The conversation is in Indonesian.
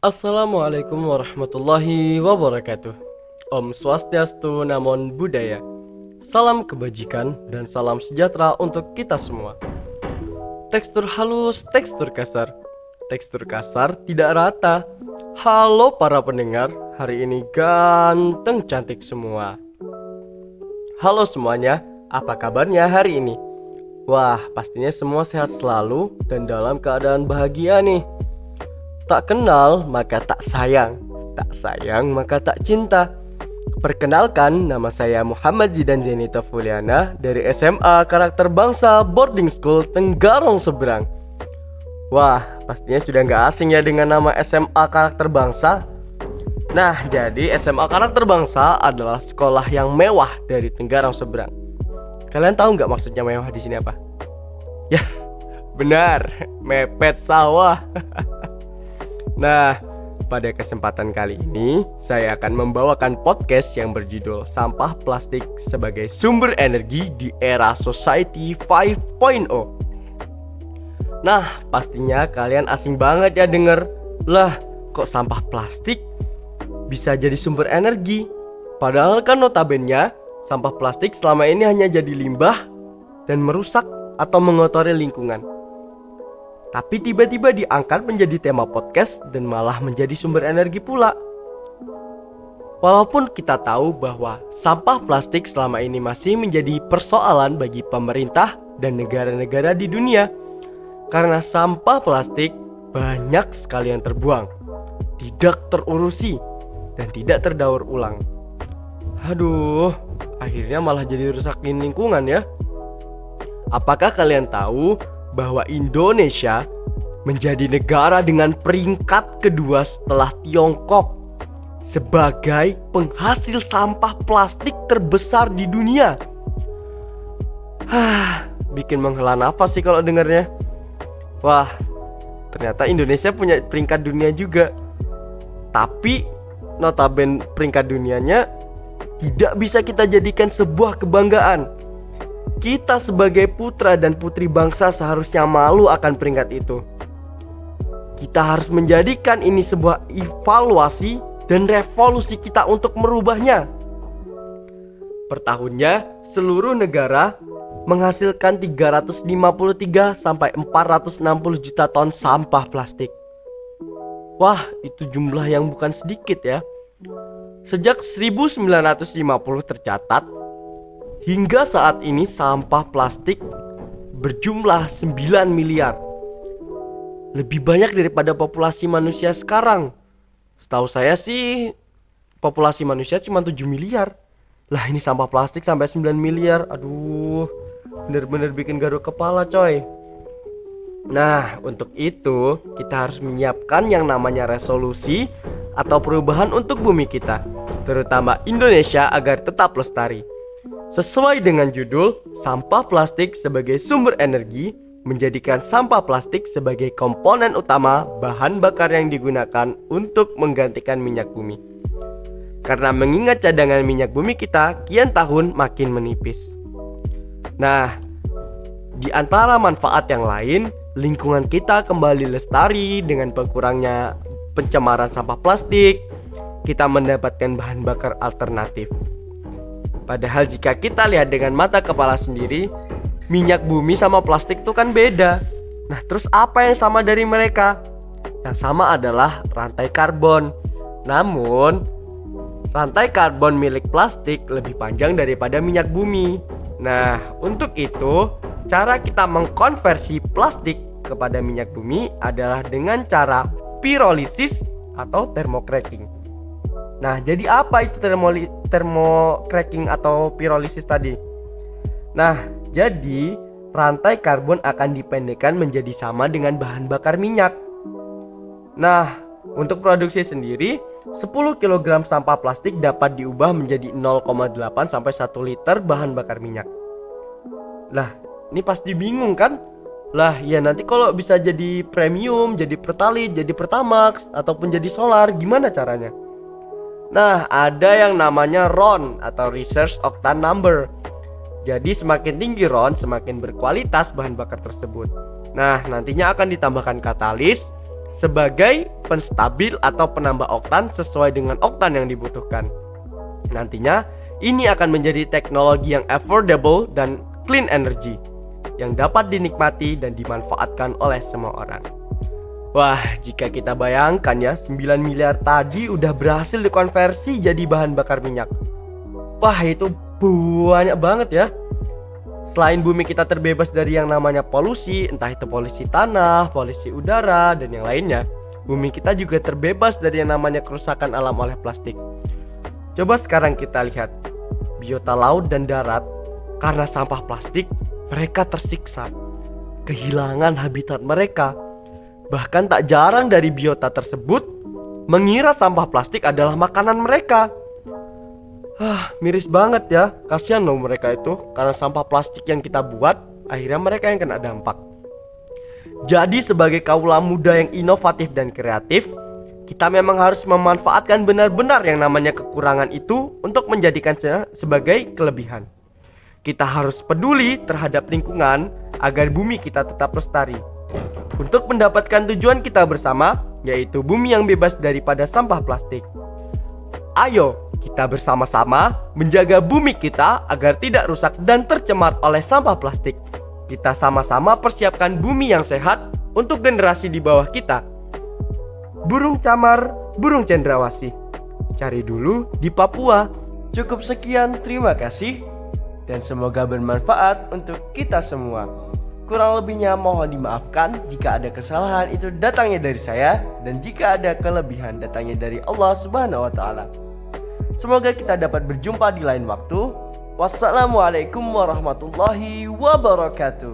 Assalamualaikum warahmatullahi wabarakatuh. Om Swastiastu, Namo Buddhaya. Salam kebajikan dan salam sejahtera untuk kita semua. Tekstur halus, tekstur kasar. Tekstur kasar tidak rata. Halo para pendengar, hari ini ganteng cantik semua. Halo semuanya, apa kabarnya hari ini? Wah, pastinya semua sehat selalu dan dalam keadaan bahagia nih. Tak kenal maka tak sayang maka tak cinta. Perkenalkan, nama saya Muhammad Zidan Zenita Fuliana dari SMA Karakter Bangsa Boarding School Tenggarong Seberang. Wah, pastinya sudah gak asing ya dengan nama SMA Karakter Bangsa. Nah, jadi SMA Karakter Bangsa adalah sekolah yang mewah dari Tenggarong Seberang. Kalian tahu nggak maksudnya mewah di sini apa? Ya, benar, mepet sawah. Nah, pada kesempatan kali ini saya akan membawakan podcast yang berjudul Sampah Plastik sebagai Sumber Energi di Era Society 5.0. Nah, pastinya kalian asing banget ya denger. Lah, kok sampah plastik bisa jadi sumber energi? Padahal kan notabene sampah plastik selama ini hanya jadi limbah dan merusak atau mengotori lingkungan. Tapi tiba-tiba diangkat menjadi tema podcast dan malah menjadi sumber energi pula. Walaupun kita tahu bahwa sampah plastik selama ini masih menjadi persoalan bagi pemerintah dan negara-negara di dunia. Karena sampah plastik banyak sekali yang terbuang, tidak terurusi, dan tidak terdaur ulang. Aduh, akhirnya malah jadi rusakin lingkungan ya. Apakah kalian tahu bahwa Indonesia menjadi negara dengan peringkat kedua setelah Tiongkok sebagai penghasil sampah plastik terbesar di dunia? Bikin menghela nafas sih kalau dengarnya. Wah, ternyata Indonesia punya peringkat dunia juga. Tapi notabene peringkat dunianya tidak bisa kita jadikan sebuah kebanggaan. Kita sebagai putra dan putri bangsa seharusnya malu akan peringkat itu. Kita harus menjadikan ini sebuah evaluasi dan revolusi kita untuk merubahnya. Per tahunnya, seluruh negara menghasilkan 353 sampai 460 juta ton sampah plastik. Wah, itu jumlah yang bukan sedikit ya. Sejak 1950 tercatat, hingga saat ini sampah plastik berjumlah 9 miliar. Lebih banyak daripada populasi manusia sekarang. Setahu saya sih populasi manusia cuma 7 miliar. Lah ini sampah plastik sampai 9 miliar. Aduh, bener-bener bikin garuk kepala coy. Nah, untuk itu kita harus menyiapkan yang namanya resolusi atau perubahan untuk bumi kita, terutama Indonesia, agar tetap lestari. Sesuai dengan judul, sampah plastik sebagai sumber energi menjadikan sampah plastik sebagai komponen utama bahan bakar yang digunakan untuk menggantikan minyak bumi. Karena mengingat cadangan minyak bumi kita kian tahun makin menipis. Nah, di antara manfaat yang lain, lingkungan kita kembali lestari dengan berkurangnya pencemaran sampah plastik. Kita mendapatkan bahan bakar alternatif. Padahal jika kita lihat dengan mata kepala sendiri, minyak bumi sama plastik itu kan beda. Nah, terus apa yang sama dari mereka? Yang sama adalah rantai karbon. Namun, rantai karbon milik plastik lebih panjang daripada minyak bumi. Nah, untuk itu, cara kita mengkonversi plastik kepada minyak bumi adalah dengan cara pirolisis atau thermocracking. Nah, jadi apa itu thermocracking atau pirolisis tadi? Nah, jadi rantai karbon akan dipendekkan menjadi sama dengan bahan bakar minyak. Nah, untuk produksi sendiri, 10 kg sampah plastik dapat diubah menjadi 0,8 sampai 1 liter bahan bakar minyak. Lah, ini pasti bingung kan? Lah, ya nanti kalau bisa jadi premium, jadi pertalite, jadi pertamax, ataupun jadi solar, gimana caranya? Nah, ada yang namanya RON atau Research Octane Number. Jadi semakin tinggi RON, semakin berkualitas bahan bakar tersebut. Nah, nantinya akan ditambahkan katalis sebagai penstabil atau penambah oktan sesuai dengan oktan yang dibutuhkan. Nantinya, ini akan menjadi teknologi yang affordable dan clean energy yang dapat dinikmati dan dimanfaatkan oleh semua orang. Wah, jika kita bayangkan ya, 9 miliar tadi udah berhasil dikonversi jadi bahan bakar minyak. Wah, itu banyak banget ya. Selain bumi kita terbebas dari yang namanya polusi, entah itu polusi tanah, polusi udara, dan yang lainnya, bumi kita juga terbebas dari yang namanya kerusakan alam oleh plastik. Coba sekarang kita lihat, biota laut dan darat, karena sampah plastik, mereka tersiksa, kehilangan habitat mereka. Bahkan tak jarang dari biota tersebut mengira sampah plastik adalah makanan mereka. Miris banget ya, kasihan loh mereka itu. Karena sampah plastik yang kita buat, akhirnya mereka yang kena dampak. Jadi sebagai kaula muda yang inovatif dan kreatif, kita memang harus memanfaatkan benar-benar yang namanya kekurangan itu untuk menjadikannya sebagai kelebihan. Kita harus peduli terhadap lingkungan agar bumi kita tetap lestari. Untuk mendapatkan tujuan kita bersama, yaitu bumi yang bebas daripada sampah plastik. Ayo, kita bersama-sama menjaga bumi kita agar tidak rusak dan tercemar oleh sampah plastik. Kita sama-sama persiapkan bumi yang sehat untuk generasi di bawah kita. Burung camar, burung cendrawasih, cari dulu di Papua. Cukup sekian, terima kasih. Dan semoga bermanfaat untuk kita semua. Kurang lebihnya mohon dimaafkan jika ada kesalahan itu datangnya dari saya, dan jika ada kelebihan datangnya dari Allah Subhanahu wa taala. Semoga kita dapat berjumpa di lain waktu. Wassalamualaikum warahmatullahi wabarakatuh.